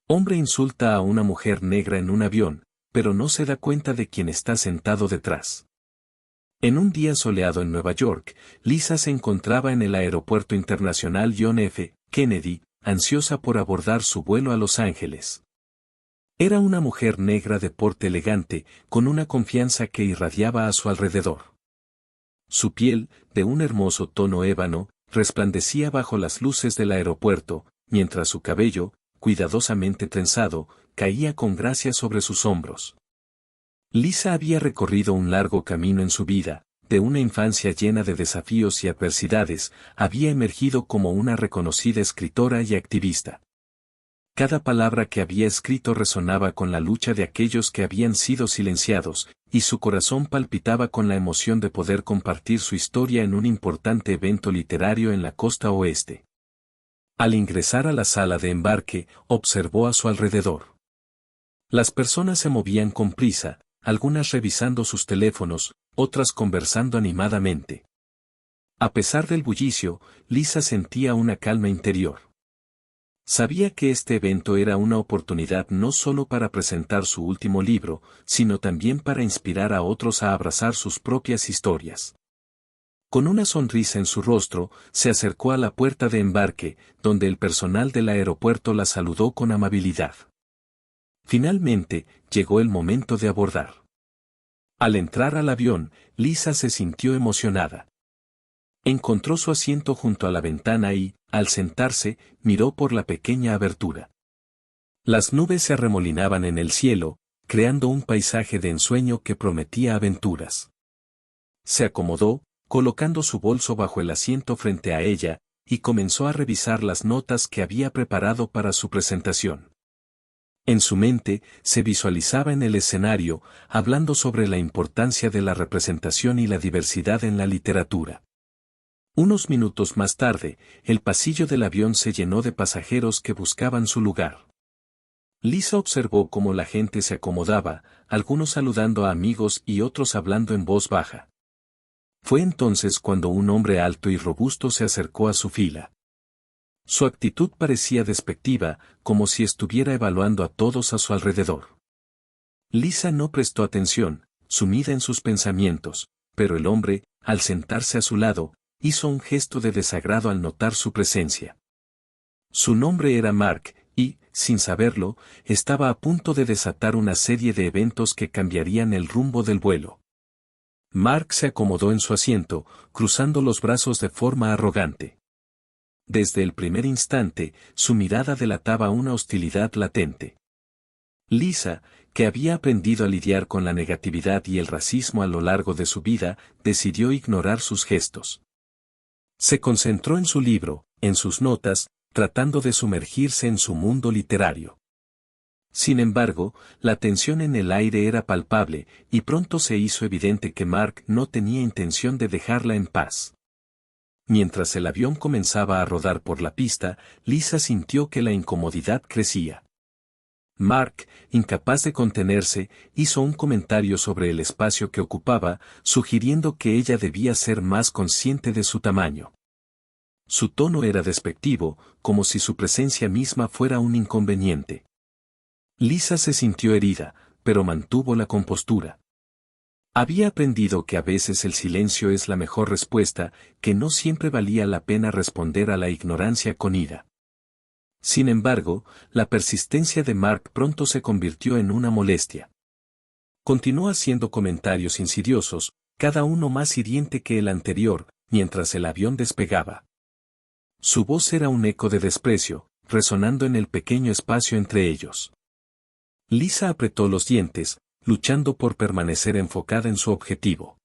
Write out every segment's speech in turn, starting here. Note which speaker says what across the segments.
Speaker 1: Hombre insulta a una mujer negra en un avión, pero no se da cuenta de quién está sentado detrás. En un día soleado en Nueva York, Lisa se encontraba en el Aeropuerto Internacional John F. Kennedy, ansiosa por abordar su vuelo a Los Ángeles. Era una mujer negra de porte elegante, con una confianza que irradiaba a su alrededor. Su piel, de un hermoso tono ébano, resplandecía bajo las luces del aeropuerto, mientras su cabello, cuidadosamente trenzado, caía con gracia sobre sus hombros. Lisa había recorrido un largo camino en su vida, de una infancia llena de desafíos y adversidades, había emergido como una reconocida escritora y activista. Cada palabra que había escrito resonaba con la lucha de aquellos que habían sido silenciados, y su corazón palpitaba con la emoción de poder compartir su historia en un importante evento literario en la costa oeste. Al ingresar a la sala de embarque, observó a su alrededor. Las personas se movían con prisa, algunas revisando sus teléfonos, otras conversando animadamente. A pesar del bullicio, Lisa sentía una calma interior. Sabía que este evento era una oportunidad no solo para presentar su último libro, sino también para inspirar a otros a abrazar sus propias historias. Con una sonrisa en su rostro, se acercó a la puerta de embarque, donde el personal del aeropuerto la saludó con amabilidad. Finalmente, llegó el momento de abordar. Al entrar al avión, Lisa se sintió emocionada. Encontró su asiento junto a la ventana y, al sentarse, miró por la pequeña abertura. Las nubes se arremolinaban en el cielo, creando un paisaje de ensueño que prometía aventuras. Se acomodó, colocando su bolso bajo el asiento frente a ella, y comenzó a revisar las notas que había preparado para su presentación. En su mente, se visualizaba en el escenario, hablando sobre la importancia de la representación y la diversidad en la literatura. Unos minutos más tarde, el pasillo del avión se llenó de pasajeros que buscaban su lugar. Lisa observó cómo la gente se acomodaba, algunos saludando a amigos y otros hablando en voz baja. Fue entonces cuando un hombre alto y robusto se acercó a su fila. Su actitud parecía despectiva, como si estuviera evaluando a todos a su alrededor. Lisa no prestó atención, sumida en sus pensamientos, pero el hombre, al sentarse a su lado, hizo un gesto de desagrado al notar su presencia. Su nombre era Mark, y, sin saberlo, estaba a punto de desatar una serie de eventos que cambiarían el rumbo del vuelo. Mark se acomodó en su asiento, cruzando los brazos de forma arrogante. Desde el primer instante, su mirada delataba una hostilidad latente. Lisa, que había aprendido a lidiar con la negatividad y el racismo a lo largo de su vida, decidió ignorar sus gestos. Se concentró en su libro, en sus notas, tratando de sumergirse en su mundo literario. Sin embargo, la tensión en el aire era palpable, y pronto se hizo evidente que Mark no tenía intención de dejarla en paz. Mientras el avión comenzaba a rodar por la pista, Lisa sintió que la incomodidad crecía. Mark, incapaz de contenerse, hizo un comentario sobre el espacio que ocupaba, sugiriendo que ella debía ser más consciente de su tamaño. Su tono era despectivo, como si su presencia misma fuera un inconveniente. Lisa se sintió herida, pero mantuvo la compostura. Había aprendido que a veces el silencio es la mejor respuesta, que no siempre valía la pena responder a la ignorancia con ira. Sin embargo, la persistencia de Mark pronto se convirtió en una molestia. Continuó haciendo comentarios insidiosos, cada uno más hiriente que el anterior, mientras el avión despegaba. Su voz era un eco de desprecio, resonando en el pequeño espacio entre ellos. Lisa apretó los dientes, luchando por permanecer enfocada en su objetivo.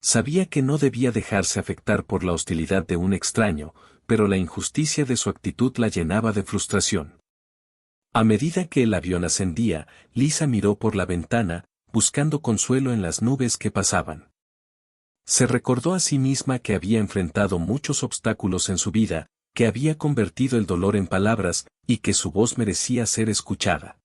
Speaker 1: Sabía que no debía dejarse afectar por la hostilidad de un extraño, pero la injusticia de su actitud la llenaba de frustración. A medida que el avión ascendía, Lisa miró por la ventana, buscando consuelo en las nubes que pasaban. Se recordó a sí misma que había enfrentado muchos obstáculos en su vida, que había convertido el dolor en palabras, y que su voz merecía ser escuchada.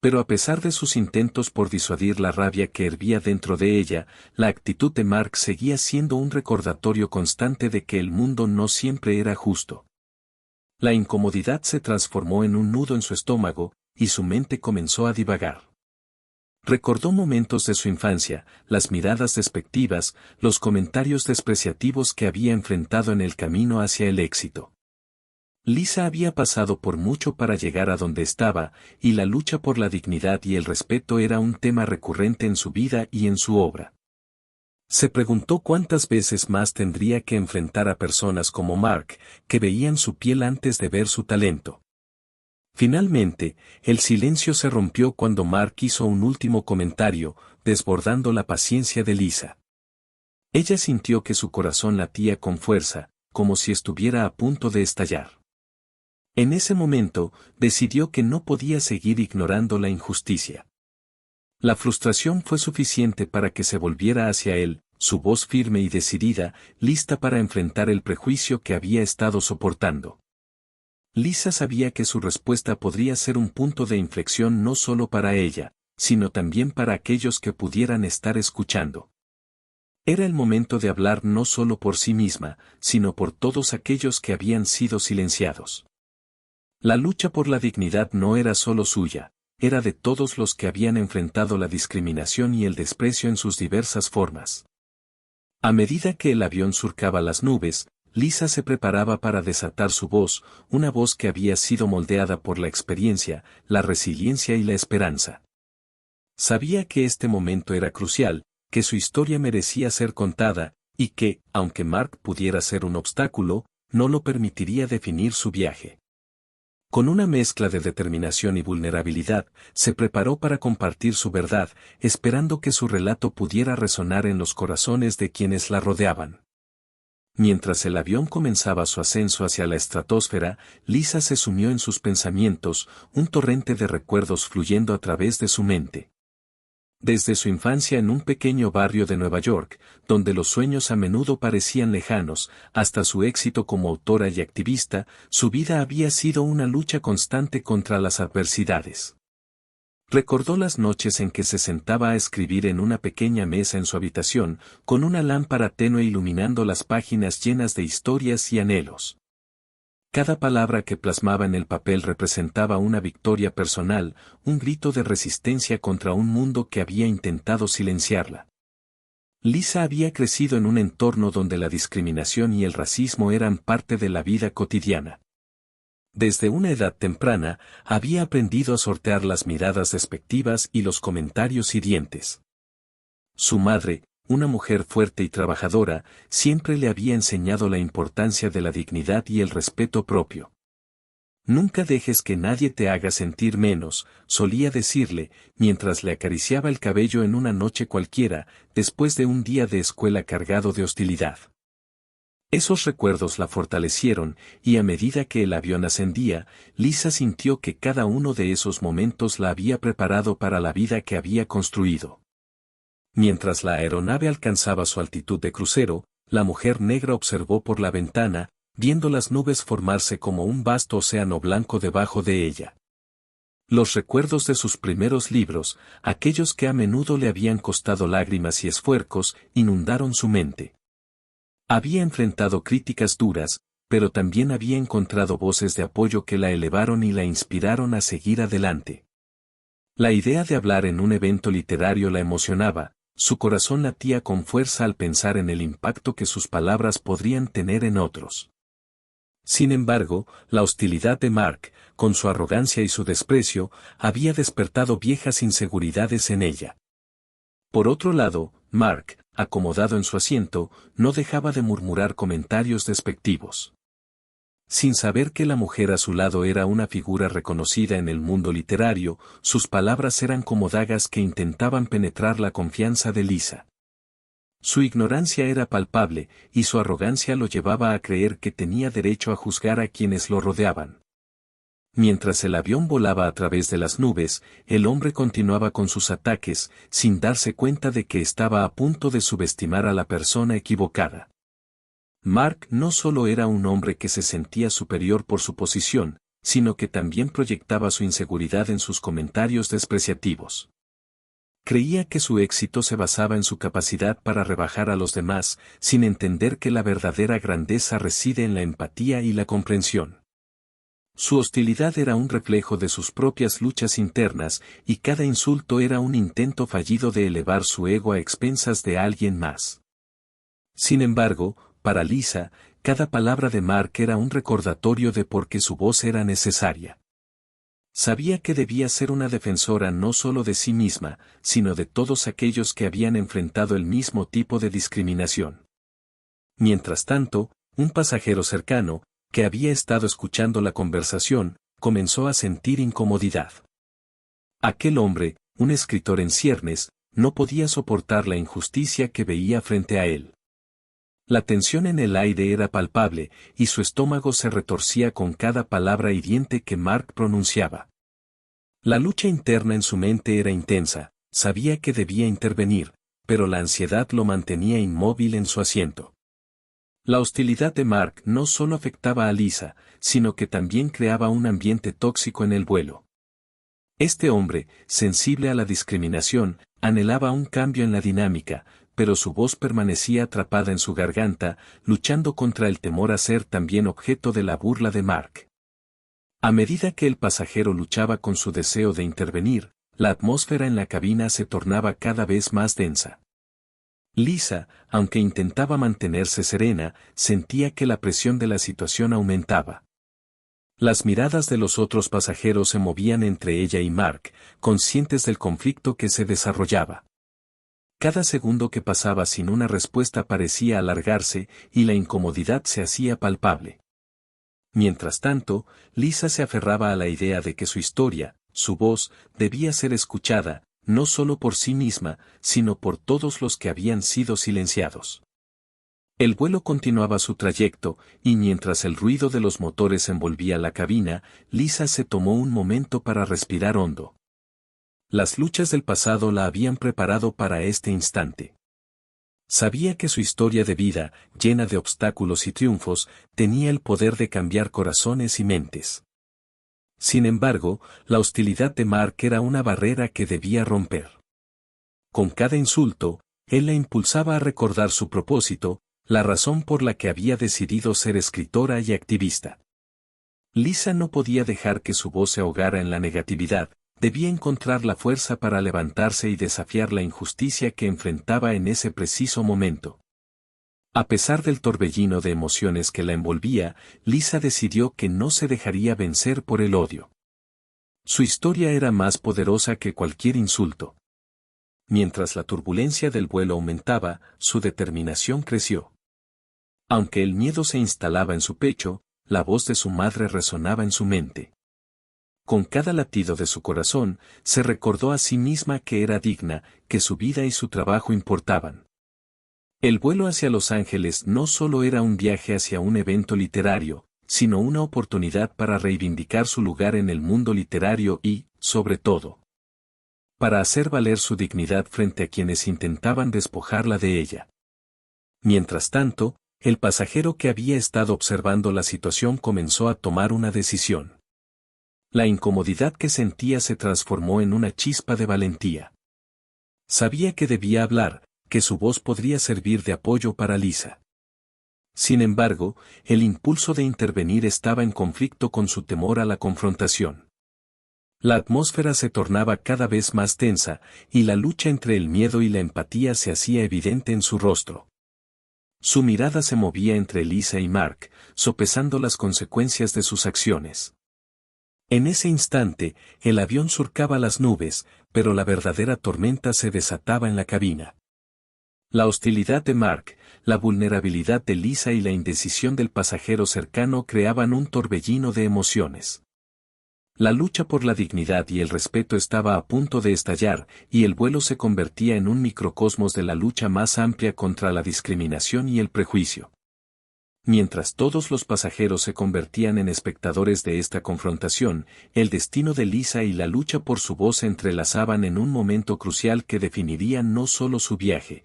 Speaker 1: Pero a pesar de sus intentos por disuadir la rabia que hervía dentro de ella, la actitud de Mark seguía siendo un recordatorio constante de que el mundo no siempre era justo. La incomodidad se transformó en un nudo en su estómago, y su mente comenzó a divagar. Recordó momentos de su infancia, las miradas despectivas, los comentarios despreciativos que había enfrentado en el camino hacia el éxito. Lisa había pasado por mucho para llegar a donde estaba, y la lucha por la dignidad y el respeto era un tema recurrente en su vida y en su obra. Se preguntó cuántas veces más tendría que enfrentar a personas como Mark, que veían su piel antes de ver su talento. Finalmente, el silencio se rompió cuando Mark hizo un último comentario, desbordando la paciencia de Lisa. Ella sintió que su corazón latía con fuerza, como si estuviera a punto de estallar. En ese momento, decidió que no podía seguir ignorando la injusticia. La frustración fue suficiente para que se volviera hacia él, su voz firme y decidida, lista para enfrentar el prejuicio que había estado soportando. Lisa sabía que su respuesta podría ser un punto de inflexión no solo para ella, sino también para aquellos que pudieran estar escuchando. Era el momento de hablar no solo por sí misma, sino por todos aquellos que habían sido silenciados. La lucha por la dignidad no era solo suya, era de todos los que habían enfrentado la discriminación y el desprecio en sus diversas formas. A medida que el avión surcaba las nubes, Lisa se preparaba para desatar su voz, una voz que había sido moldeada por la experiencia, la resiliencia y la esperanza. Sabía que este momento era crucial, que su historia merecía ser contada, y que, aunque Mark pudiera ser un obstáculo, no lo permitiría definir su viaje. Con una mezcla de determinación y vulnerabilidad, se preparó para compartir su verdad, esperando que su relato pudiera resonar en los corazones de quienes la rodeaban. Mientras el avión comenzaba su ascenso hacia la estratosfera, Lisa se sumió en sus pensamientos, un torrente de recuerdos fluyendo a través de su mente. Desde su infancia en un pequeño barrio de Nueva York, donde los sueños a menudo parecían lejanos, hasta su éxito como autora y activista, su vida había sido una lucha constante contra las adversidades. Recordó las noches en que se sentaba a escribir en una pequeña mesa en su habitación, con una lámpara tenue iluminando las páginas llenas de historias y anhelos. Cada palabra que plasmaba en el papel representaba una victoria personal, un grito de resistencia contra un mundo que había intentado silenciarla. Lisa había crecido en un entorno donde la discriminación y el racismo eran parte de la vida cotidiana. Desde una edad temprana, había aprendido a sortear las miradas despectivas y los comentarios hirientes. Su madre, una mujer fuerte y trabajadora, siempre le había enseñado la importancia de la dignidad y el respeto propio. Nunca dejes que nadie te haga sentir menos, solía decirle, mientras le acariciaba el cabello en una noche cualquiera, después de un día de escuela cargado de hostilidad. Esos recuerdos la fortalecieron, y a medida que el avión ascendía, Lisa sintió que cada uno de esos momentos la había preparado para la vida que había construido. Mientras la aeronave alcanzaba su altitud de crucero, la mujer negra observó por la ventana, viendo las nubes formarse como un vasto océano blanco debajo de ella. Los recuerdos de sus primeros libros, aquellos que a menudo le habían costado lágrimas y esfuerzos, inundaron su mente. Había enfrentado críticas duras, pero también había encontrado voces de apoyo que la elevaron y la inspiraron a seguir adelante. La idea de hablar en un evento literario la emocionaba, su corazón latía con fuerza al pensar en el impacto que sus palabras podrían tener en otros. Sin embargo, la hostilidad de Mark, con su arrogancia y su desprecio, había despertado viejas inseguridades en ella. Por otro lado, Mark, acomodado en su asiento, no dejaba de murmurar comentarios despectivos. Sin saber que la mujer a su lado era una figura reconocida en el mundo literario, sus palabras eran como dagas que intentaban penetrar la confianza de Lisa. Su ignorancia era palpable, y su arrogancia lo llevaba a creer que tenía derecho a juzgar a quienes lo rodeaban. Mientras el avión volaba a través de las nubes, el hombre continuaba con sus ataques, sin darse cuenta de que estaba a punto de subestimar a la persona equivocada. Mark no solo era un hombre que se sentía superior por su posición, sino que también proyectaba su inseguridad en sus comentarios despreciativos. Creía que su éxito se basaba en su capacidad para rebajar a los demás, sin entender que la verdadera grandeza reside en la empatía y la comprensión. Su hostilidad era un reflejo de sus propias luchas internas, y cada insulto era un intento fallido de elevar su ego a expensas de alguien más. Sin embargo, para Lisa, cada palabra de Mark era un recordatorio de por qué su voz era necesaria. Sabía que debía ser una defensora no solo de sí misma, sino de todos aquellos que habían enfrentado el mismo tipo de discriminación. Mientras tanto, un pasajero cercano, que había estado escuchando la conversación, comenzó a sentir incomodidad. Aquel hombre, un escritor en ciernes, no podía soportar la injusticia que veía frente a él. La tensión en el aire era palpable, y su estómago se retorcía con cada palabra hiriente que Mark pronunciaba. La lucha interna en su mente era intensa, sabía que debía intervenir, pero la ansiedad lo mantenía inmóvil en su asiento. La hostilidad de Mark no solo afectaba a Lisa, sino que también creaba un ambiente tóxico en el vuelo. Este hombre, sensible a la discriminación, anhelaba un cambio en la dinámica, pero su voz permanecía atrapada en su garganta, luchando contra el temor a ser también objeto de la burla de Mark. A medida que el pasajero luchaba con su deseo de intervenir, la atmósfera en la cabina se tornaba cada vez más densa. Lisa, aunque intentaba mantenerse serena, sentía que la presión de la situación aumentaba. Las miradas de los otros pasajeros se movían entre ella y Mark, conscientes del conflicto que se desarrollaba. Cada segundo que pasaba sin una respuesta parecía alargarse, y la incomodidad se hacía palpable. Mientras tanto, Lisa se aferraba a la idea de que su historia, su voz, debía ser escuchada, no solo por sí misma, sino por todos los que habían sido silenciados. El vuelo continuaba su trayecto, y mientras el ruido de los motores envolvía la cabina, Lisa se tomó un momento para respirar hondo. Las luchas del pasado la habían preparado para este instante. Sabía que su historia de vida, llena de obstáculos y triunfos, tenía el poder de cambiar corazones y mentes. Sin embargo, la hostilidad de Mark era una barrera que debía romper. Con cada insulto, él la impulsaba a recordar su propósito, la razón por la que había decidido ser escritora y activista. Lisa no podía dejar que su voz se ahogara en la negatividad, debía encontrar la fuerza para levantarse y desafiar la injusticia que enfrentaba en ese preciso momento. A pesar del torbellino de emociones que la envolvía, Lisa decidió que no se dejaría vencer por el odio. Su historia era más poderosa que cualquier insulto. Mientras la turbulencia del vuelo aumentaba, su determinación creció. Aunque el miedo se instalaba en su pecho, la voz de su madre resonaba en su mente. Con cada latido de su corazón, se recordó a sí misma que era digna, que su vida y su trabajo importaban. El vuelo hacia Los Ángeles no solo era un viaje hacia un evento literario, sino una oportunidad para reivindicar su lugar en el mundo literario y, sobre todo, para hacer valer su dignidad frente a quienes intentaban despojarla de ella. Mientras tanto, el pasajero que había estado observando la situación comenzó a tomar una decisión. La incomodidad que sentía se transformó en una chispa de valentía. Sabía que debía hablar, que su voz podría servir de apoyo para Lisa. Sin embargo, el impulso de intervenir estaba en conflicto con su temor a la confrontación. La atmósfera se tornaba cada vez más tensa, y la lucha entre el miedo y la empatía se hacía evidente en su rostro. Su mirada se movía entre Lisa y Mark, sopesando las consecuencias de sus acciones. En ese instante, el avión surcaba las nubes, pero la verdadera tormenta se desataba en la cabina. La hostilidad de Mark, la vulnerabilidad de Lisa y la indecisión del pasajero cercano creaban un torbellino de emociones. La lucha por la dignidad y el respeto estaba a punto de estallar, y el vuelo se convertía en un microcosmos de la lucha más amplia contra la discriminación y el prejuicio. Mientras todos los pasajeros se convertían en espectadores de esta confrontación, el destino de Lisa y la lucha por su voz se entrelazaban en un momento crucial que definiría no solo su viaje,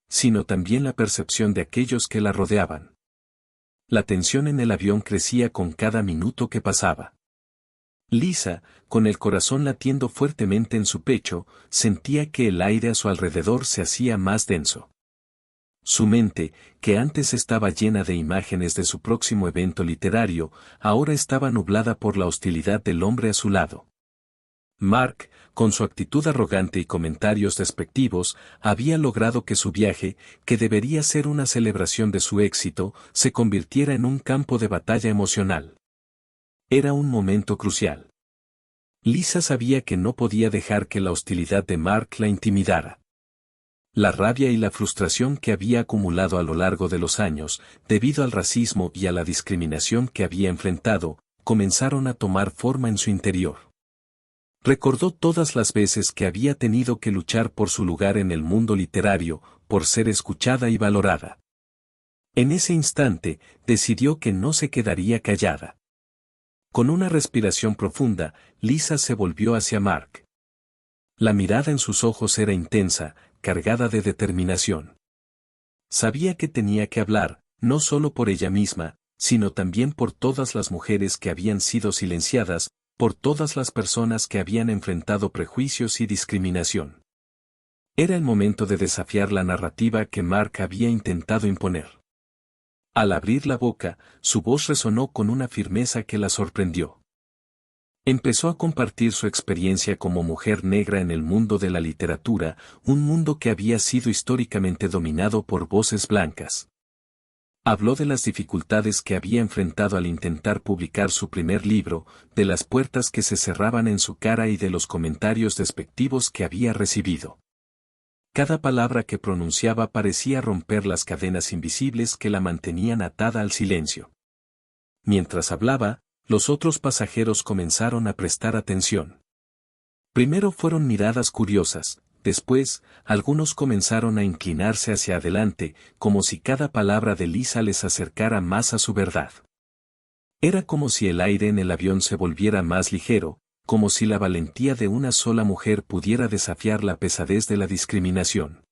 Speaker 1: sino también la percepción de aquellos que la rodeaban. La tensión en el avión crecía con cada minuto que pasaba. Lisa, con el corazón latiendo fuertemente en su pecho, sentía que el aire a su alrededor se hacía más denso. Su mente, que antes estaba llena de imágenes de su próximo evento literario, ahora estaba nublada por la hostilidad del hombre a su lado. Mark, con su actitud arrogante y comentarios despectivos, había logrado que su viaje, que debería ser una celebración de su éxito, se convirtiera en un campo de batalla emocional. Era un momento crucial. Lisa sabía que no podía dejar que la hostilidad de Mark la intimidara. La rabia y la frustración que había acumulado a lo largo de los años, debido al racismo y a la discriminación que había enfrentado, comenzaron a tomar forma en su interior. Recordó todas las veces que había tenido que luchar por su lugar en el mundo literario, por ser escuchada y valorada. En ese instante, decidió que no se quedaría callada. Con una respiración profunda, Lisa se volvió hacia Mark. La mirada en sus ojos era intensa, cargada de determinación. Sabía que tenía que hablar, no solo por ella misma, sino también por todas las mujeres que habían sido silenciadas, por todas las personas que habían enfrentado prejuicios y discriminación. Era el momento de desafiar la narrativa que Mark había intentado imponer. Al abrir la boca, su voz resonó con una firmeza que la sorprendió. Empezó a compartir su experiencia como mujer negra en el mundo de la literatura, un mundo que había sido históricamente dominado por voces blancas. Habló de las dificultades que había enfrentado al intentar publicar su primer libro, de las puertas que se cerraban en su cara y de los comentarios despectivos que había recibido. Cada palabra que pronunciaba parecía romper las cadenas invisibles que la mantenían atada al silencio. Mientras hablaba, los otros pasajeros comenzaron a prestar atención. Primero fueron miradas curiosas, después, algunos comenzaron a inclinarse hacia adelante, como si cada palabra de Lisa les acercara más a su verdad. Era como si el aire en el avión se volviera más ligero, como si la valentía de una sola mujer pudiera desafiar la pesadez de la discriminación.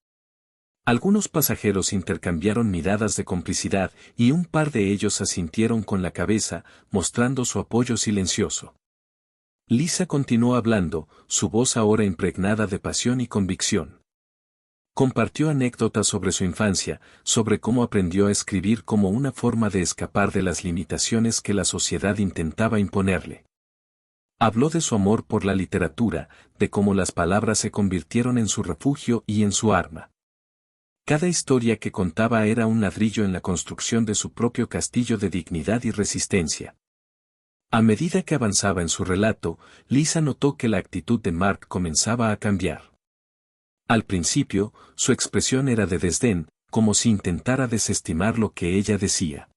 Speaker 1: Algunos pasajeros intercambiaron miradas de complicidad y un par de ellos asintieron con la cabeza, mostrando su apoyo silencioso. Lisa continuó hablando, su voz ahora impregnada de pasión y convicción. Compartió anécdotas sobre su infancia, sobre cómo aprendió a escribir como una forma de escapar de las limitaciones que la sociedad intentaba imponerle. Habló de su amor por la literatura, de cómo las palabras se convirtieron en su refugio y en su arma. Cada historia que contaba era un ladrillo en la construcción de su propio castillo de dignidad y resistencia. A medida que avanzaba en su relato, Lisa notó que la actitud de Mark comenzaba a cambiar. Al principio, su expresión era de desdén, como si intentara desestimar lo que ella decía.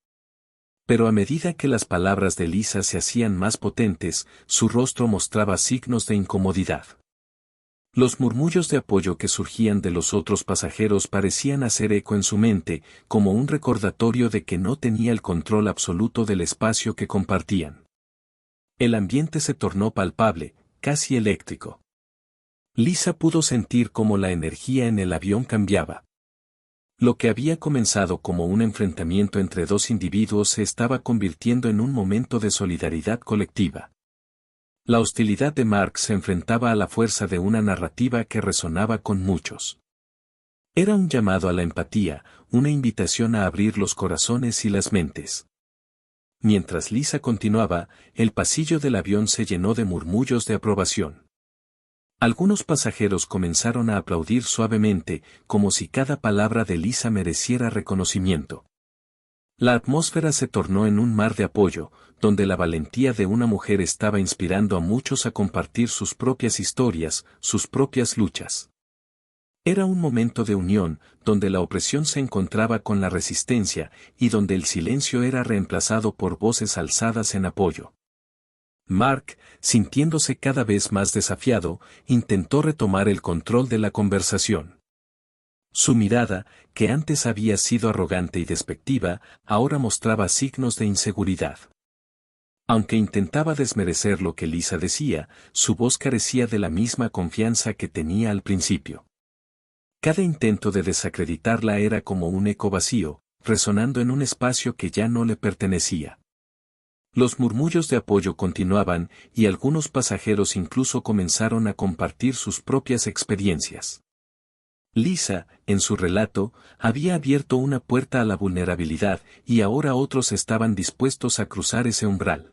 Speaker 1: Pero a medida que las palabras de Lisa se hacían más potentes, su rostro mostraba signos de incomodidad. Los murmullos de apoyo que surgían de los otros pasajeros parecían hacer eco en su mente, como un recordatorio de que no tenía el control absoluto del espacio que compartían. El ambiente se tornó palpable, casi eléctrico. Lisa pudo sentir cómo la energía en el avión cambiaba. Lo que había comenzado como un enfrentamiento entre dos individuos se estaba convirtiendo en un momento de solidaridad colectiva. La hostilidad de Mark se enfrentaba a la fuerza de una narrativa que resonaba con muchos. Era un llamado a la empatía, una invitación a abrir los corazones y las mentes. Mientras Lisa continuaba, el pasillo del avión se llenó de murmullos de aprobación. Algunos pasajeros comenzaron a aplaudir suavemente, como si cada palabra de Lisa mereciera reconocimiento. La atmósfera se tornó en un mar de apoyo, donde la valentía de una mujer estaba inspirando a muchos a compartir sus propias historias, sus propias luchas. Era un momento de unión, donde la opresión se encontraba con la resistencia, y donde el silencio era reemplazado por voces alzadas en apoyo. Mark, sintiéndose cada vez más desafiado, intentó retomar el control de la conversación. Su mirada, que antes había sido arrogante y despectiva, ahora mostraba signos de inseguridad. Aunque intentaba desmerecer lo que Lisa decía, su voz carecía de la misma confianza que tenía al principio. Cada intento de desacreditarla era como un eco vacío, resonando en un espacio que ya no le pertenecía. Los murmullos de apoyo continuaban, y algunos pasajeros incluso comenzaron a compartir sus propias experiencias. Lisa, en su relato, había abierto una puerta a la vulnerabilidad y ahora otros estaban dispuestos a cruzar ese umbral.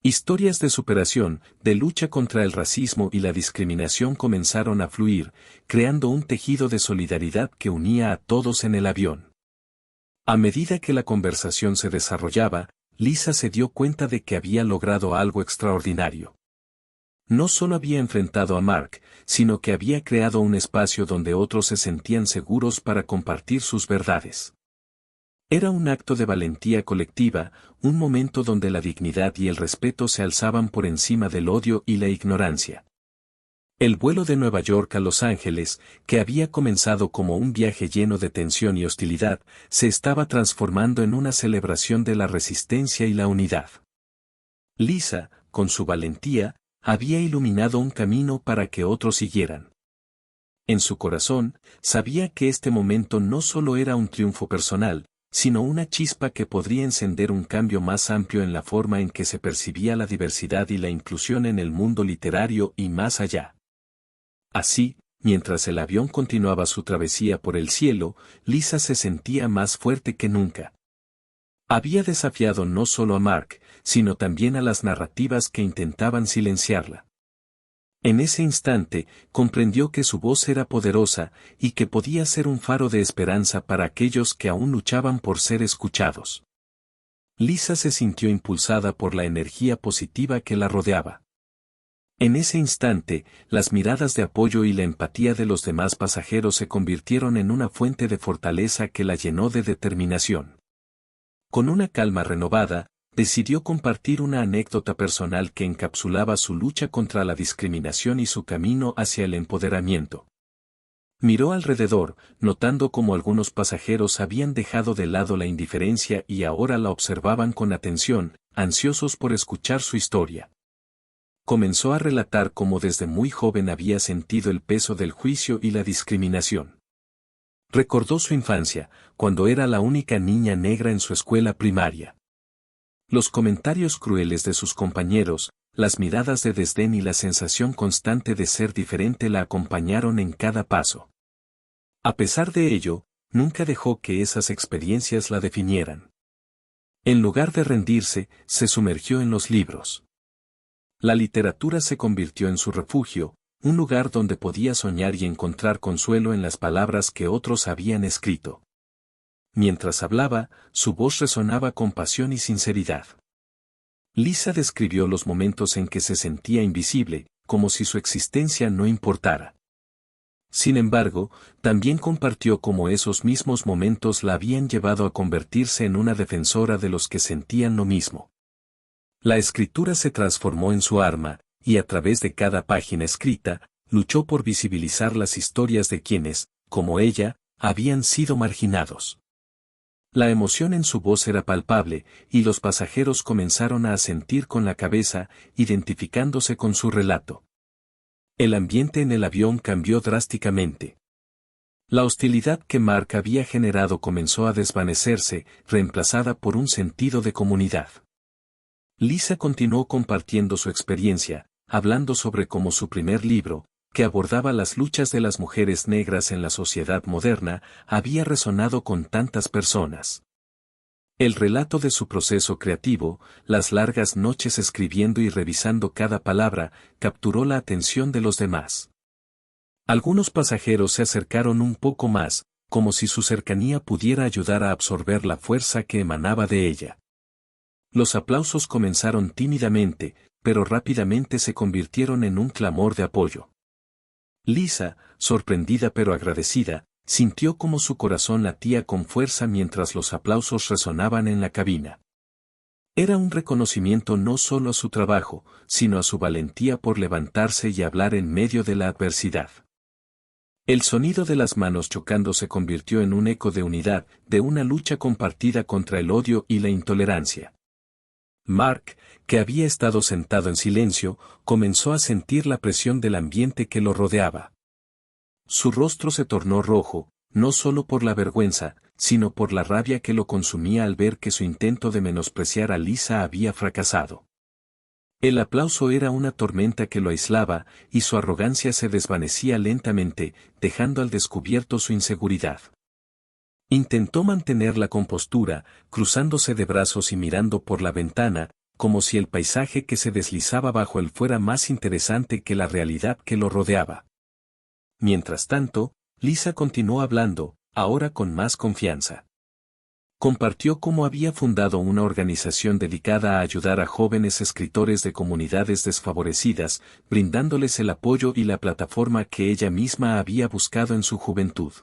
Speaker 1: Historias de superación, de lucha contra el racismo y la discriminación comenzaron a fluir, creando un tejido de solidaridad que unía a todos en el avión. A medida que la conversación se desarrollaba, Lisa se dio cuenta de que había logrado algo extraordinario. No solo había enfrentado a Mark, sino que había creado un espacio donde otros se sentían seguros para compartir sus verdades. Era un acto de valentía colectiva, un momento donde la dignidad y el respeto se alzaban por encima del odio y la ignorancia. El vuelo de Nueva York a Los Ángeles, que había comenzado como un viaje lleno de tensión y hostilidad, se estaba transformando en una celebración de la resistencia y la unidad. Lisa, con su valentía, había iluminado un camino para que otros siguieran. En su corazón, sabía que este momento no solo era un triunfo personal, sino una chispa que podría encender un cambio más amplio en la forma en que se percibía la diversidad y la inclusión en el mundo literario y más allá. Así, mientras el avión continuaba su travesía por el cielo, Lisa se sentía más fuerte que nunca. Había desafiado no solo a Mark, sino también a las narrativas que intentaban silenciarla. En ese instante, comprendió que su voz era poderosa y que podía ser un faro de esperanza para aquellos que aún luchaban por ser escuchados. Lisa se sintió impulsada por la energía positiva que la rodeaba. En ese instante, las miradas de apoyo y la empatía de los demás pasajeros se convirtieron en una fuente de fortaleza que la llenó de determinación. Con una calma renovada, decidió compartir una anécdota personal que encapsulaba su lucha contra la discriminación y su camino hacia el empoderamiento. Miró alrededor, notando cómo algunos pasajeros habían dejado de lado la indiferencia y ahora la observaban con atención, ansiosos por escuchar su historia. Comenzó a relatar cómo desde muy joven había sentido el peso del juicio y la discriminación. Recordó su infancia, cuando era la única niña negra en su escuela primaria. Los comentarios crueles de sus compañeros, las miradas de desdén y la sensación constante de ser diferente la acompañaron en cada paso. A pesar de ello, nunca dejó que esas experiencias la definieran. En lugar de rendirse, se sumergió en los libros. La literatura se convirtió en su refugio, un lugar donde podía soñar y encontrar consuelo en las palabras que otros habían escrito. Mientras hablaba, su voz resonaba con pasión y sinceridad. Lisa describió los momentos en que se sentía invisible, como si su existencia no importara. Sin embargo, también compartió cómo esos mismos momentos la habían llevado a convertirse en una defensora de los que sentían lo mismo. La escritura se transformó en su arma, y a través de cada página escrita, luchó por visibilizar las historias de quienes, como ella, habían sido marginados. La emoción en su voz era palpable, y los pasajeros comenzaron a asentir con la cabeza, identificándose con su relato. El ambiente en el avión cambió drásticamente. La hostilidad que Mark había generado comenzó a desvanecerse, reemplazada por un sentido de comunidad. Lisa continuó compartiendo su experiencia, hablando sobre cómo su primer libro, que abordaba las luchas de las mujeres negras en la sociedad moderna, había resonado con tantas personas. El relato de su proceso creativo, las largas noches escribiendo y revisando cada palabra, capturó la atención de los demás. Algunos pasajeros se acercaron un poco más, como si su cercanía pudiera ayudar a absorber la fuerza que emanaba de ella. Los aplausos comenzaron tímidamente, pero rápidamente se convirtieron en un clamor de apoyo. Lisa, sorprendida pero agradecida, sintió como su corazón latía con fuerza mientras los aplausos resonaban en la cabina. Era un reconocimiento no solo a su trabajo, sino a su valentía por levantarse y hablar en medio de la adversidad. El sonido de las manos chocando se convirtió en un eco de unidad, de una lucha compartida contra el odio y la intolerancia. Mark, que había estado sentado en silencio, comenzó a sentir la presión del ambiente que lo rodeaba. Su rostro se tornó rojo, no solo por la vergüenza, sino por la rabia que lo consumía al ver que su intento de menospreciar a Lisa había fracasado. El aplauso era una tormenta que lo aislaba, y su arrogancia se desvanecía lentamente, dejando al descubierto su inseguridad. Intentó mantener la compostura, cruzándose de brazos y mirando por la ventana, como si el paisaje que se deslizaba bajo él fuera más interesante que la realidad que lo rodeaba. Mientras tanto, Lisa continuó hablando, ahora con más confianza. Compartió cómo había fundado una organización dedicada a ayudar a jóvenes escritores de comunidades desfavorecidas, brindándoles el apoyo y la plataforma que ella misma había buscado en su juventud.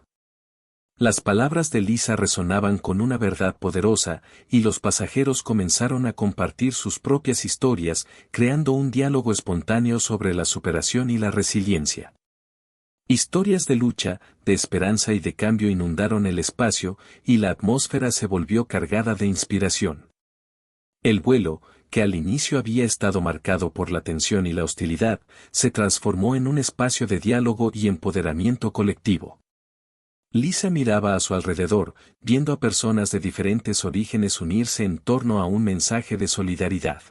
Speaker 1: Las palabras de Lisa resonaban con una verdad poderosa, y los pasajeros comenzaron a compartir sus propias historias, creando un diálogo espontáneo sobre la superación y la resiliencia. Historias de lucha, de esperanza y de cambio inundaron el espacio, y la atmósfera se volvió cargada de inspiración. El vuelo, que al inicio había estado marcado por la tensión y la hostilidad, se transformó en un espacio de diálogo y empoderamiento colectivo. Lisa miraba a su alrededor, viendo a personas de diferentes orígenes unirse en torno a un mensaje de solidaridad.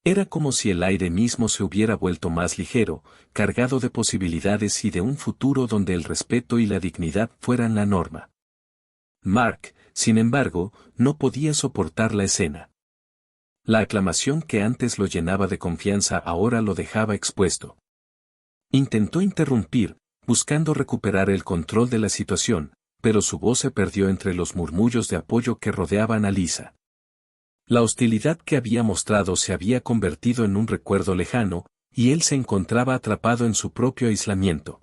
Speaker 1: Era como si el aire mismo se hubiera vuelto más ligero, cargado de posibilidades y de un futuro donde el respeto y la dignidad fueran la norma. Mark, sin embargo, no podía soportar la escena. La aclamación que antes lo llenaba de confianza ahora lo dejaba expuesto. Intentó interrumpir, buscando recuperar el control de la situación, pero su voz se perdió entre los murmullos de apoyo que rodeaban a Lisa. La hostilidad que había mostrado se había convertido en un recuerdo lejano, y él se encontraba atrapado en su propio aislamiento.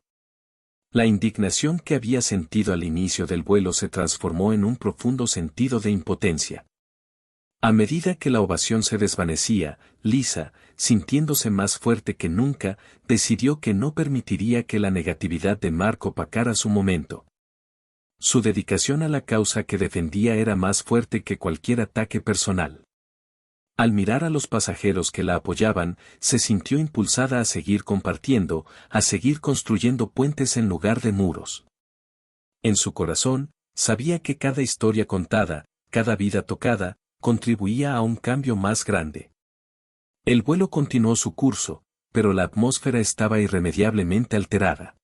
Speaker 1: La indignación que había sentido al inicio del vuelo se transformó en un profundo sentido de impotencia. A medida que la ovación se desvanecía, Lisa, sintiéndose más fuerte que nunca, decidió que no permitiría que la negatividad de Mark opacara su momento. Su dedicación a la causa que defendía era más fuerte que cualquier ataque personal. Al mirar a los pasajeros que la apoyaban, se sintió impulsada a seguir compartiendo, a seguir construyendo puentes en lugar de muros. En su corazón, sabía que cada historia contada, cada vida tocada, contribuía a un cambio más grande. El vuelo continuó su curso, pero la atmósfera estaba irremediablemente alterada.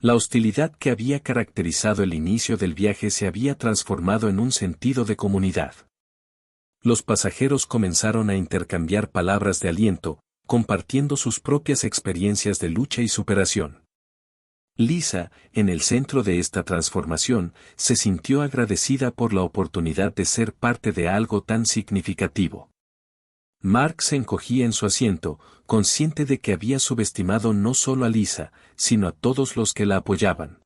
Speaker 1: La hostilidad que había caracterizado el inicio del viaje se había transformado en un sentido de comunidad. Los pasajeros comenzaron a intercambiar palabras de aliento, compartiendo sus propias experiencias de lucha y superación. Lisa, en el centro de esta transformación, se sintió agradecida por la oportunidad de ser parte de algo tan significativo. Mark se encogía en su asiento, consciente de que había subestimado no solo a Lisa, sino a todos los que la apoyaban.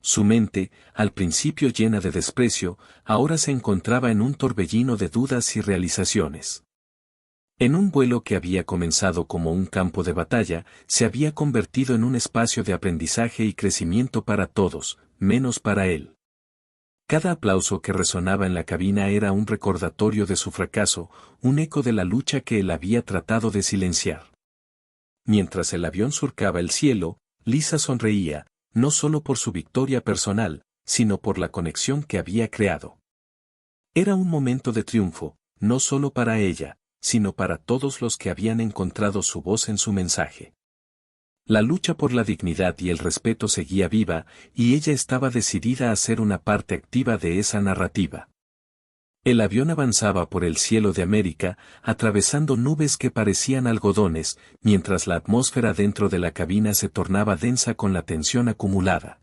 Speaker 1: Su mente, al principio llena de desprecio, ahora se encontraba en un torbellino de dudas y realizaciones. En un vuelo que había comenzado como un campo de batalla, se había convertido en un espacio de aprendizaje y crecimiento para todos, menos para él. Cada aplauso que resonaba en la cabina era un recordatorio de su fracaso, un eco de la lucha que él había tratado de silenciar. Mientras el avión surcaba el cielo, Lisa sonreía, no solo por su victoria personal, sino por la conexión que había creado. Era un momento de triunfo, no solo para ella, sino para todos los que habían encontrado su voz en su mensaje. La lucha por la dignidad y el respeto seguía viva, y ella estaba decidida a ser una parte activa de esa narrativa. El avión avanzaba por el cielo de América, atravesando nubes que parecían algodones, mientras la atmósfera dentro de la cabina se tornaba densa con la tensión acumulada.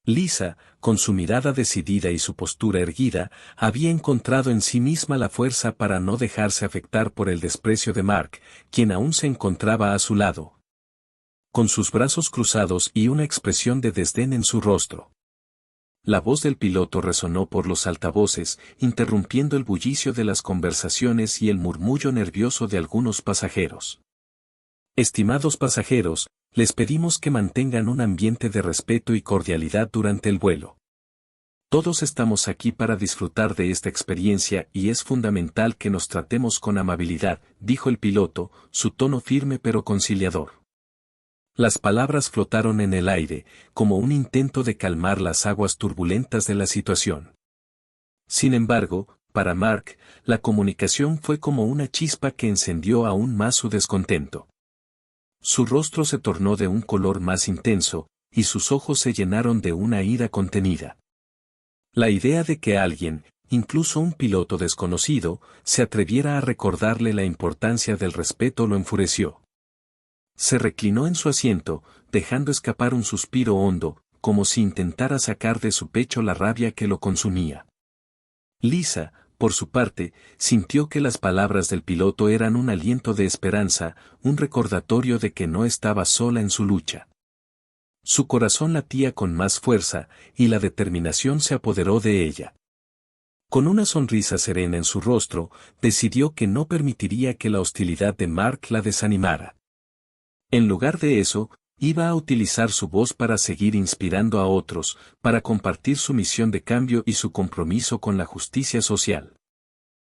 Speaker 1: Lisa, con su mirada decidida y su postura erguida, había encontrado en sí misma la fuerza para no dejarse afectar por el desprecio de Mark, quien aún se encontraba a su lado, con sus brazos cruzados y una expresión de desdén en su rostro. La voz del piloto resonó por los altavoces, interrumpiendo el bullicio de las conversaciones y el murmullo nervioso de algunos pasajeros. Estimados pasajeros, les pedimos que mantengan un ambiente de respeto y cordialidad durante el vuelo. Todos estamos aquí para disfrutar de esta experiencia y es fundamental que nos tratemos con amabilidad, dijo el piloto, su tono firme pero conciliador. Las palabras flotaron en el aire, como un intento de calmar las aguas turbulentas de la situación. Sin embargo, Para Mark, la comunicación fue como una chispa que encendió aún más su descontento. Su rostro se tornó de un color más intenso, y sus ojos se llenaron de una ira contenida. La idea de que alguien, incluso un piloto desconocido, se atreviera a recordarle la importancia del respeto lo enfureció. Se reclinó en su asiento, dejando escapar un suspiro hondo, como si intentara sacar de su pecho la rabia que lo consumía. Lisa, por su parte, sintió que las palabras del piloto eran un aliento de esperanza, un recordatorio de que no estaba sola en su lucha. Su corazón latía con más fuerza, y la determinación se apoderó de ella. Con una sonrisa serena en su rostro, decidió que no permitiría que la hostilidad de Mark la desanimara. En lugar de eso, iba a utilizar su voz para seguir inspirando a otros, para compartir su misión de cambio y su compromiso con la justicia social.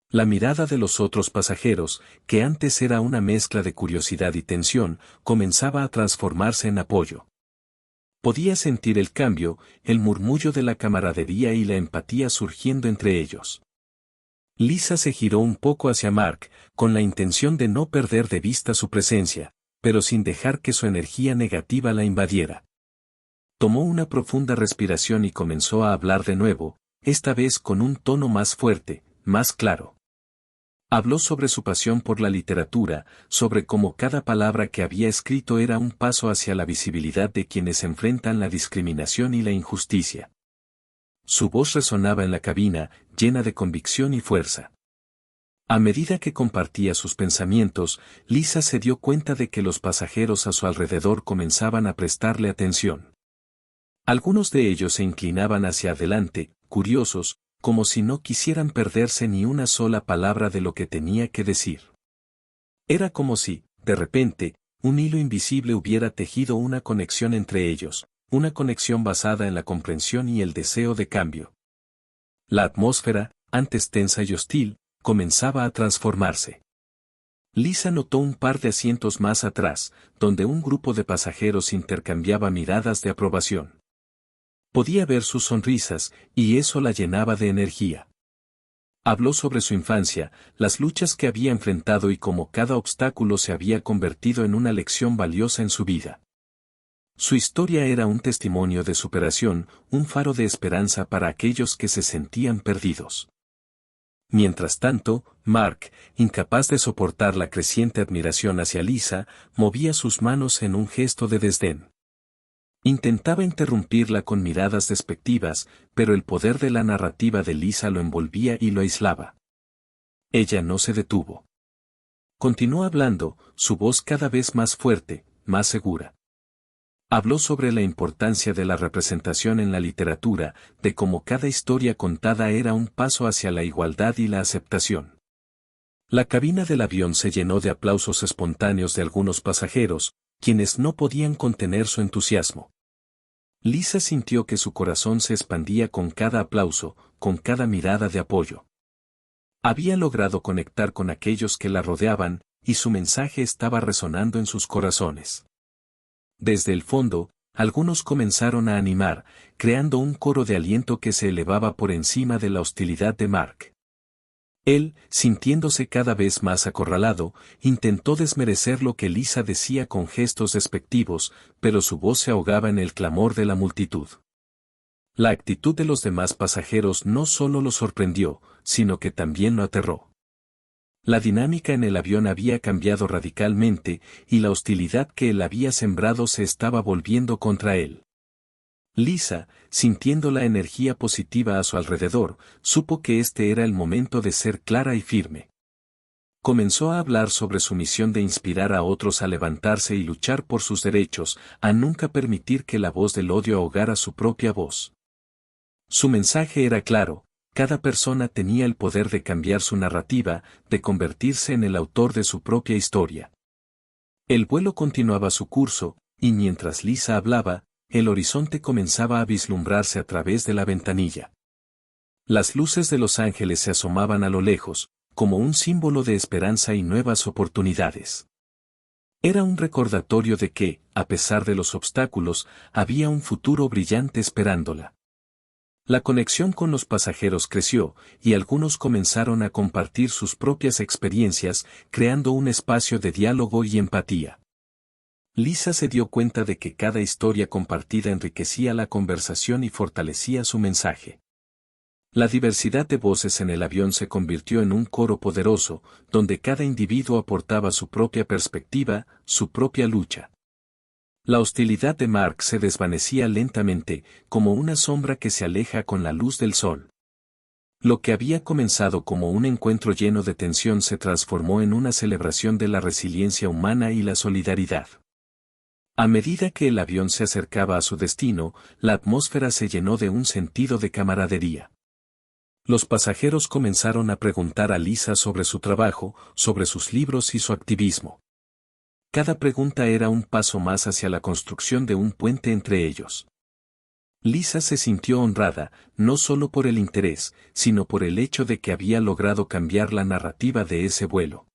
Speaker 1: La mirada de los otros pasajeros, que antes era una mezcla de curiosidad y tensión, comenzaba a transformarse en apoyo. Podía sentir el cambio, el murmullo de la camaradería y la empatía surgiendo entre ellos. Lisa se giró un poco hacia Mark, con la intención de no perder de vista su presencia, pero sin dejar que su energía negativa la invadiera. Tomó una profunda respiración y comenzó a hablar de nuevo, esta vez con un tono más fuerte, más claro. Habló sobre su pasión por la literatura, sobre cómo cada palabra que había escrito era un paso hacia la visibilidad de quienes enfrentan la discriminación y la injusticia. Su voz resonaba en la cabina, llena de convicción y fuerza. A medida que compartía sus pensamientos, Lisa se dio cuenta de que los pasajeros a su alrededor comenzaban a prestarle atención. Algunos de ellos se inclinaban hacia adelante, curiosos, como si no quisieran perderse ni una sola palabra de lo que tenía que decir. Era como si, de repente, un hilo invisible hubiera tejido una conexión entre ellos, una conexión basada en la comprensión y el deseo de cambio. La atmósfera, antes tensa y hostil, comenzaba a transformarse. Lisa notó un par de asientos más atrás, donde un grupo de pasajeros intercambiaba miradas de aprobación. Podía ver sus sonrisas, y eso la llenaba de energía. Habló sobre su infancia, las luchas que había enfrentado y cómo cada obstáculo se había convertido en una lección valiosa en su vida. Su historia era un testimonio de superación, un faro de esperanza para aquellos que se sentían perdidos. Mientras tanto, Mark, incapaz de soportar la creciente admiración hacia Lisa, movía sus manos en un gesto de desdén. Intentaba interrumpirla con miradas despectivas, pero el poder de la narrativa de Lisa lo envolvía y lo aislaba. Ella no se detuvo. Continuó hablando, su voz cada vez más fuerte, más segura. Habló sobre la importancia de la representación en la literatura, de cómo cada historia contada era un paso hacia la igualdad y la aceptación. La cabina del avión se llenó de aplausos espontáneos de algunos pasajeros, quienes no podían contener su entusiasmo. Lisa sintió que su corazón se expandía con cada aplauso, con cada mirada de apoyo. Había logrado conectar con aquellos que la rodeaban, y su mensaje estaba resonando en sus corazones. Desde el fondo, algunos comenzaron a animar, creando un coro de aliento que se elevaba por encima de la hostilidad de Mark. Él, sintiéndose cada vez más acorralado, intentó desmerecer lo que Lisa decía con gestos despectivos, pero su voz se ahogaba en el clamor de la multitud. La actitud de los demás pasajeros no solo lo sorprendió, sino que también lo aterró. La dinámica en el avión había cambiado radicalmente, y la hostilidad que él había sembrado se estaba volviendo contra él. Lisa, sintiendo la energía positiva a su alrededor, supo que este era el momento de ser clara y firme. Comenzó a hablar sobre su misión de inspirar a otros a levantarse y luchar por sus derechos, a nunca permitir que la voz del odio ahogara su propia voz. Su mensaje era claro: cada persona tenía el poder de cambiar su narrativa, de convertirse en el autor de su propia historia. El vuelo continuaba su curso, y mientras Lisa hablaba, el horizonte comenzaba a vislumbrarse a través de la ventanilla. Las luces de Los Ángeles se asomaban a lo lejos, como un símbolo de esperanza y nuevas oportunidades. Era un recordatorio de que, a pesar de los obstáculos, había un futuro brillante esperándola. La conexión con los pasajeros creció, y algunos comenzaron a compartir sus propias experiencias, creando un espacio de diálogo y empatía. Lisa se dio cuenta de que cada historia compartida enriquecía la conversación y fortalecía su mensaje. La diversidad de voces en el avión se convirtió en un coro poderoso, donde cada individuo aportaba su propia perspectiva, su propia lucha. La hostilidad de Mark se desvanecía lentamente, como una sombra que se aleja con la luz del sol. Lo que había comenzado como un encuentro lleno de tensión se transformó en una celebración de la resiliencia humana y la solidaridad. A medida que el avión se acercaba a su destino, la atmósfera se llenó de un sentido de camaradería. Los pasajeros comenzaron a preguntar a Lisa sobre su trabajo, sobre sus libros y su activismo. Cada pregunta era un paso más hacia la construcción de un puente entre ellos. Lisa se sintió honrada, no solo por el interés, sino por el hecho de que había logrado cambiar la narrativa de ese vuelo.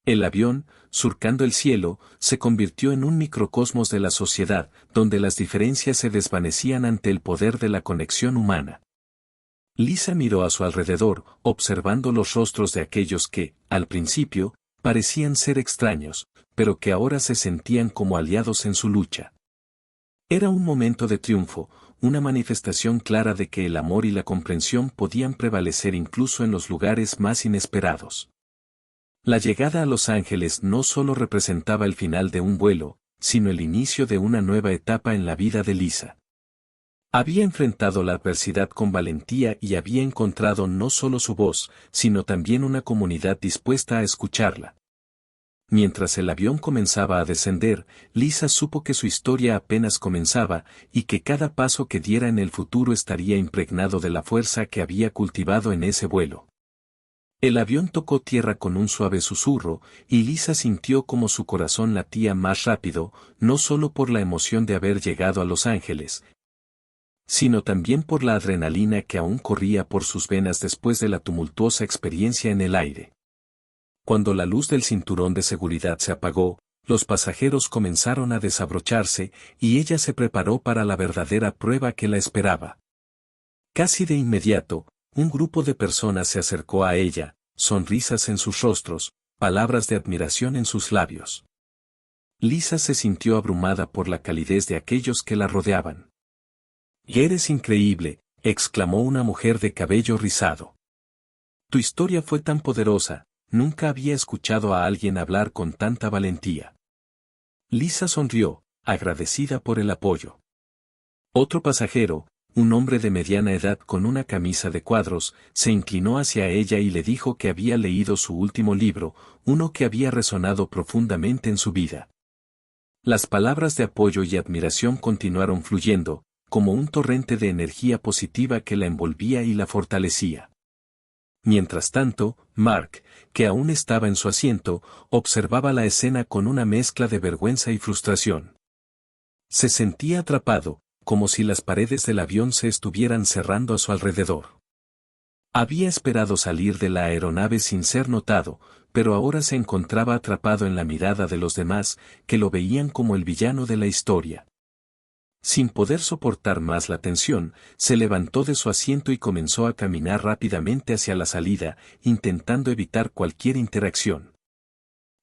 Speaker 1: El avión, surcando el cielo, se convirtió en un microcosmos de la sociedad, donde las diferencias se desvanecían ante el poder de la conexión humana. Lisa miró a su alrededor, observando los rostros de aquellos que, al principio, parecían ser extraños, pero que ahora se sentían como aliados en su lucha. Era un momento de triunfo, una manifestación clara de que el amor y la comprensión podían prevalecer incluso en los lugares más inesperados. La llegada a Los Ángeles no solo representaba el final de un vuelo, sino el inicio de una nueva etapa en la vida de Lisa. Había enfrentado la adversidad con valentía y había encontrado no solo su voz, sino también una comunidad dispuesta a escucharla. Mientras el avión comenzaba a descender, Lisa supo que su historia apenas comenzaba y que cada paso que diera en el futuro estaría impregnado de la fuerza que había cultivado en ese vuelo. El avión tocó tierra con un suave susurro, y Lisa sintió como su corazón latía más rápido, no solo por la emoción de haber llegado a Los Ángeles, sino también por la adrenalina que aún corría por sus venas después de la tumultuosa experiencia en el aire. Cuando la luz del cinturón de seguridad se apagó, los pasajeros comenzaron a desabrocharse, y ella se preparó para la verdadera prueba que la esperaba. Casi de inmediato, un grupo de personas se acercó a ella, sonrisas en sus rostros, palabras de admiración en sus labios. Lisa se sintió abrumada por la calidez de aquellos que la rodeaban. «Eres increíble», exclamó una mujer de cabello rizado. «Tu historia fue tan poderosa, nunca había escuchado a alguien hablar con tanta valentía». Lisa sonrió, agradecida por el apoyo. Otro pasajero, un hombre de mediana edad con una camisa de cuadros, se inclinó hacia ella y le dijo que había leído su último libro, uno que había resonado profundamente en su vida. Las palabras de apoyo y admiración continuaron fluyendo, como un torrente de energía positiva que la envolvía y la fortalecía. Mientras tanto, Mark, que aún estaba en su asiento, observaba la escena con una mezcla de vergüenza y frustración. Se sentía atrapado, como si las paredes del avión se estuvieran cerrando a su alrededor. Había esperado salir de la aeronave sin ser notado, pero ahora se encontraba atrapado en la mirada de los demás, que lo veían como el villano de la historia. Sin poder soportar más la tensión, se levantó de su asiento y comenzó a caminar rápidamente hacia la salida, intentando evitar cualquier interacción.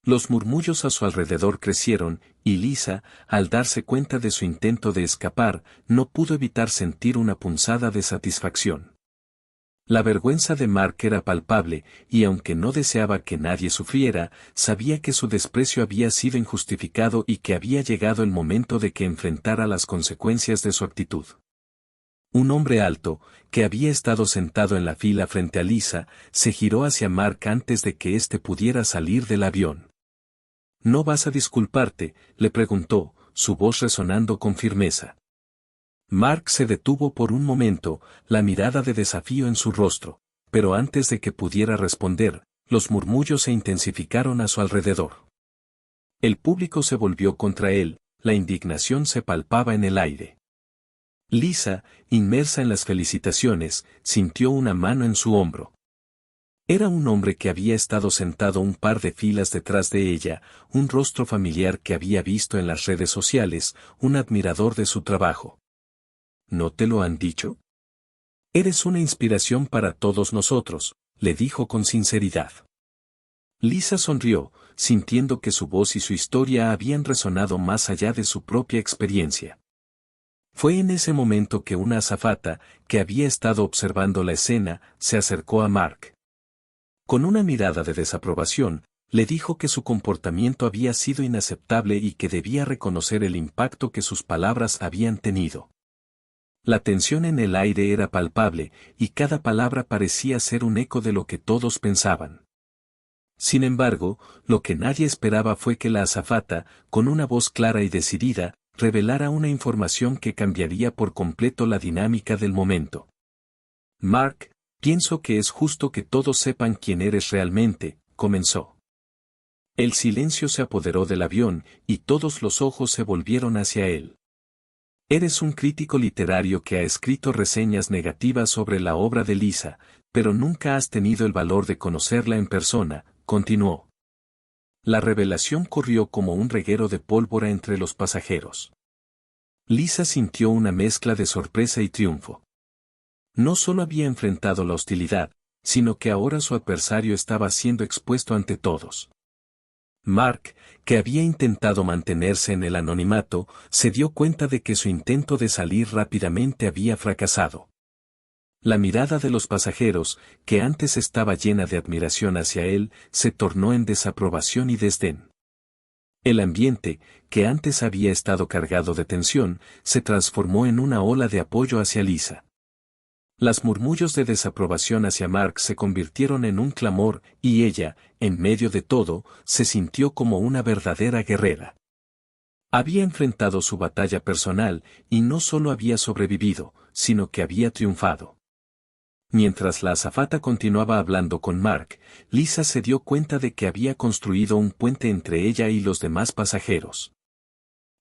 Speaker 1: Los murmullos a su alrededor crecieron, y Lisa, al darse cuenta de su intento de escapar, no pudo evitar sentir una punzada de satisfacción. La vergüenza de Mark era palpable, y aunque no deseaba que nadie sufriera, sabía que su desprecio había sido injustificado y que había llegado el momento de que enfrentara las consecuencias de su actitud. Un hombre alto, que había estado sentado en la fila frente a Lisa, se giró hacia Mark antes de que éste pudiera salir del avión. «¿No vas a disculparte?», le preguntó, su voz resonando con firmeza. Mark se detuvo por un momento, la mirada de desafío en su rostro, pero antes de que pudiera responder, los murmullos se intensificaron a su alrededor. El público se volvió contra él, la indignación se palpaba en el aire. Lisa, inmersa en las felicitaciones, sintió una mano en su hombro. Era un hombre que había estado sentado un par de filas detrás de ella, un rostro familiar que había visto en las redes sociales, un admirador de su trabajo. «¿No te lo han dicho?», Eres una inspiración para todos nosotros, le dijo con sinceridad. Lisa sonrió, sintiendo que su voz y su historia habían resonado más allá de su propia experiencia. Fue en ese momento que una azafata, que había estado observando la escena, se acercó a Mark. Con una mirada de desaprobación, le dijo que su comportamiento había sido inaceptable y que debía reconocer el impacto que sus palabras habían tenido. La tensión en el aire era palpable, y cada palabra parecía ser un eco de lo que todos pensaban. Sin embargo, lo que nadie esperaba fue que la azafata, con una voz clara y decidida, revelara una información que cambiaría por completo la dinámica del momento. Mark, pienso que es justo que todos sepan quién eres realmente, comenzó. El silencio se apoderó del avión, y todos los ojos se volvieron hacia él. Eres un crítico literario que ha escrito reseñas negativas sobre la obra de Lisa, pero nunca has tenido el valor de conocerla en persona, continuó. La revelación corrió como un reguero de pólvora entre los pasajeros. Lisa sintió una mezcla de sorpresa y triunfo. No solo había enfrentado la hostilidad, sino que ahora su adversario estaba siendo expuesto ante todos. Mark, que había intentado mantenerse en el anonimato, se dio cuenta de que su intento de salir rápidamente había fracasado. La mirada de los pasajeros, que antes estaba llena de admiración hacia él, se tornó en desaprobación y desdén. El ambiente, que antes había estado cargado de tensión, se transformó en una ola de apoyo hacia Lisa. Las murmullos de desaprobación hacia Mark se convirtieron en un clamor, y ella, en medio de todo, se sintió como una verdadera guerrera. Había enfrentado su batalla personal, y no solo había sobrevivido, sino que había triunfado. Mientras la azafata continuaba hablando con Mark, Lisa se dio cuenta de que había construido un puente entre ella y los demás pasajeros.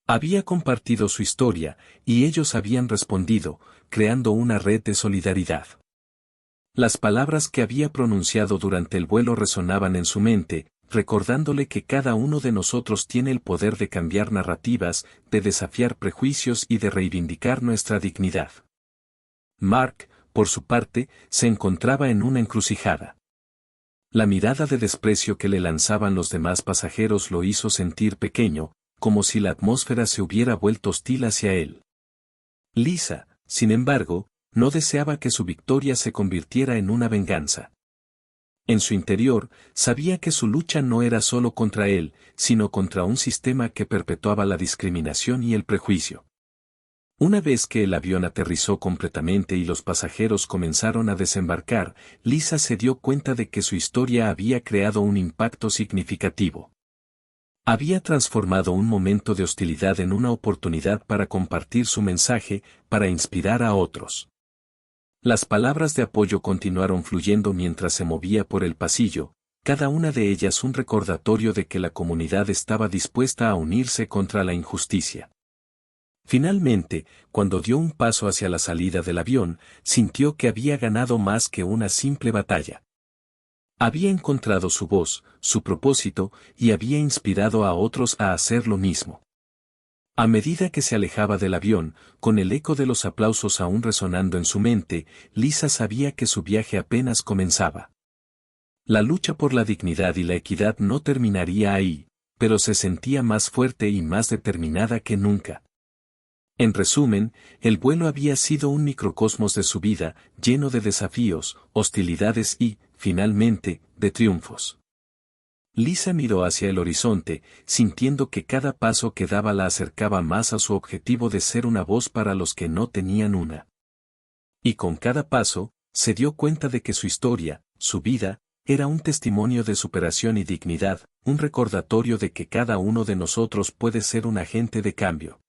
Speaker 1: Había compartido su historia, y ellos habían respondido, creando una red de solidaridad. Las palabras que había pronunciado durante el vuelo resonaban en su mente, recordándole que cada uno de nosotros tiene el poder de cambiar narrativas, de desafiar prejuicios y de reivindicar nuestra dignidad. Mark, por su parte, se encontraba en una encrucijada. La mirada de desprecio que le lanzaban los demás pasajeros lo hizo sentir pequeño, como si la atmósfera se hubiera vuelto hostil hacia él. Lisa, sin embargo, no deseaba que su victoria se convirtiera en una venganza. En su interior, sabía que su lucha no era solo contra él, sino contra un sistema que perpetuaba la discriminación y el prejuicio. Una vez que el avión aterrizó completamente y los pasajeros comenzaron a desembarcar, Lisa se dio cuenta de que su historia había creado un impacto significativo. Había transformado un momento de hostilidad en una oportunidad para compartir su mensaje, para inspirar a otros. Las palabras de apoyo continuaron fluyendo mientras se movía por el pasillo, cada una de ellas un recordatorio de que la comunidad estaba dispuesta a unirse contra la injusticia. Finalmente, cuando dio un paso hacia la salida del avión, sintió que había ganado más que una simple batalla. Había encontrado su voz, su propósito, y había inspirado a otros a hacer lo mismo. A medida que se alejaba del avión, con el eco de los aplausos aún resonando en su mente, Lisa sabía que su viaje apenas comenzaba. La lucha por la dignidad y la equidad no terminaría ahí, pero se sentía más fuerte y más determinada que nunca. En resumen, el vuelo había sido un microcosmos de su vida, lleno de desafíos, hostilidades y, finalmente, de triunfos. Lisa miró hacia el horizonte, sintiendo que cada paso que daba la acercaba más a su objetivo de ser una voz para los que no tenían una. Y con cada paso, se dio cuenta de que su historia, su vida, era un testimonio de superación y dignidad, un recordatorio de que cada uno de nosotros puede ser un agente de cambio.